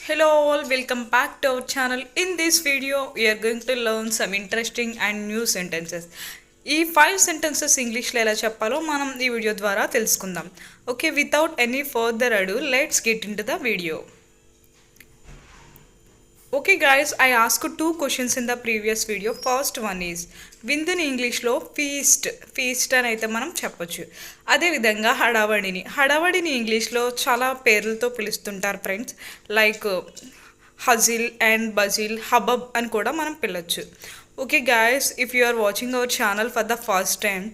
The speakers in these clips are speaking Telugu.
Hello all, welcome back to our channel. In this video, we are going to learn some interesting and new sentences. ఈ 5 sentences ఇంగ్లీష్లో ఎలా చెప్పాలో మనం ఈ వీడియో ద్వారా తెలుసుకుందాం. ఓకే, వితౌట్ ఎనీ ఫర్దర్ అడు let's get in to the video. Okay guys, I asked two questions in the previous video. First one is విందుని ఇంగ్లీష్లో ఫీస్ట్ అని అయితే మనం చెప్పొచ్చు. అదేవిధంగా హడావడిని ఇంగ్లీష్లో చాలా పేర్లతో పిలుస్తుంటారు friends. Like hustle and bustle, hubbub అని కూడా మనం పిలవచ్చు. Okay guys, if you are watching our channel for the first time,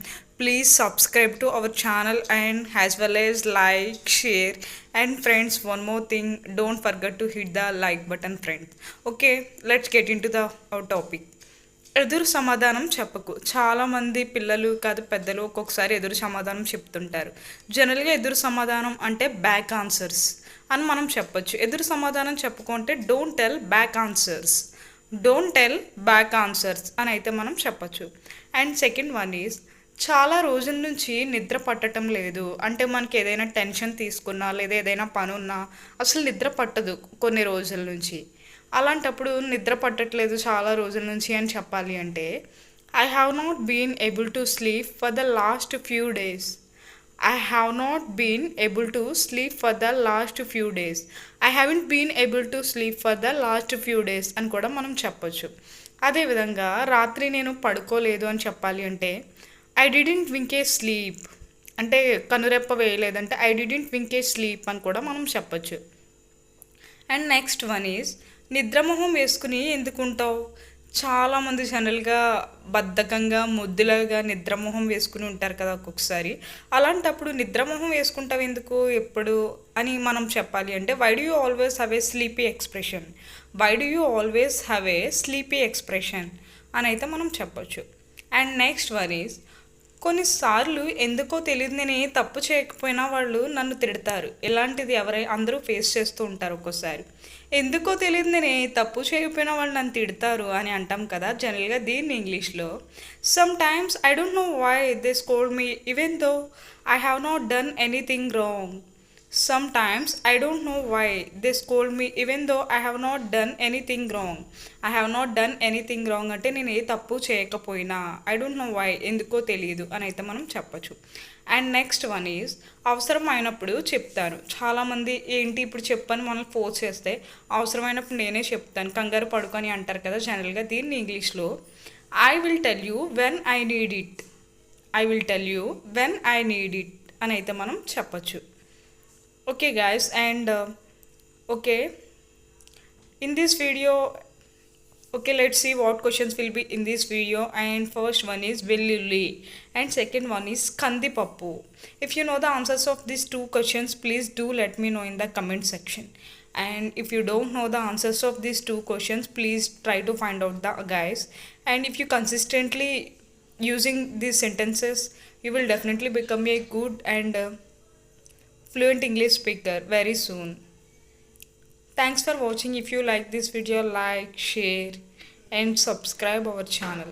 please subscribe to our channel and as well as like, share, and friends, one more thing, don't forget to hit the like button friends. Okay, let's get into the our topic. ఎదురు సమాధానం చెప్పకు. చాలామంది పిల్లలు కాదు పెద్దలు ఒక్కొక్కసారి ఎదురు సమాధానం చెప్తుంటారు. జనరల్గా ఎదురు సమాధానం అంటే బ్యాక్ ఆన్సర్స్ అని మనం చెప్పొచ్చు. ఎదురు సమాధానం చెప్పుకుంటే డోంట్ టెల్ బ్యాక్ ఆన్సర్స్ అని అయితే మనం చెప్పొచ్చు. అండ్ సెకండ్ వన్ ఈజ్ చాలా రోజుల నుంచి నిద్ర పట్టడం లేదు అంటే మనకి ఏదైనా టెన్షన్ తీసుకున్నా లేదా ఏదైనా పని ఉన్నా అసలు నిద్ర పట్టదు కొన్ని రోజుల నుంచి. అలాంటప్పుడు నిద్ర పట్టట్లేదు చాలా రోజుల నుంచి అని చెప్పాలి అంటే I have not been able to sleep for the last few days. I have not been able to sleep for the last few days. I haven't been able to sleep for the last few days అని కూడా మనం చెప్పొచ్చు. అదేవిధంగా రాత్రి నేను పడుకోలేదు అని చెప్పాలి అంటే I didn't wink a sleep అంటే కనురెప్ప వేయలేదంటే I didn't wink a sleep అని కూడా మనం చెప్పొచ్చు. అండ్ నెక్స్ట్ వన్ ఈజ్ నిద్రమొహం వేసుకుని ఎందుకుంటావు. చాలామంది జనరల్గా బద్ధకంగా ముద్దులాగా నిద్రమొహం వేసుకుని ఉంటారు కదా ఒక్కొక్కసారి. అలాంటప్పుడు నిద్రమొహం వేసుకుంటావు ఎందుకు ఎప్పుడు అని మనం చెప్పాలి అంటే why do you always have a sleepy expression అని అయితే మనం చెప్పొచ్చు. అండ్ నెక్స్ట్ వన్ ఈజ్ కొన్నిసార్లు ఎందుకో తెలియదు నేను ఏ తప్పు చేయకపోయినా వాళ్ళు నన్ను తిడతారు. ఇలాంటిది అందరూ ఫేస్ చేస్తూ ఉంటారు. ఒక్కోసారి ఎందుకో తెలియదు నేను ఏ తప్పు చేయకపోయినా వాళ్ళు నన్ను తిడతారు అని అంటాం కదా. జనరల్గా దీన్ని ఇంగ్లీష్లో sometimes I don't know why they scold me even though I have not done anything wrong. Sometimes I don't know why they scold me even though I have not done anything wrong. అంటే నేను ఏ తప్పు చేయకపోయినా ఐ డోంట్ నో వై ఎందుకో తెలియదు అని అయితే మనం చెప్పచ్చు. అండ్ నెక్స్ట్ వన్ ఈజ్ అవసరమైనప్పుడు చెప్తాను. చాలామంది ఏంటి ఇప్పుడు చెప్పని మనల్ని ఫోర్స్ చేస్తే అవసరమైనప్పుడు నేనే చెప్తాను, కంగారు పడుకొని అంటారు కదా. జనరల్గా దీన్ని ఇంగ్లీష్లో I will tell you when I need it అని అయితే మనం చెప్పచ్చు. Okay guys, and okay, in this video, okay, let's see what questions will be in this video. And first one is Vellulli and second one is Kandipappu. If you know the answers of these two questions, please do let me know in the comment section. And if you don't know the answers of these two questions, please try to find out the guys. And if you consistently using these sentences, you will definitely become a good and fluent English speaker very soon. Thanks for watching. If you like this video, like, share and subscribe our channel.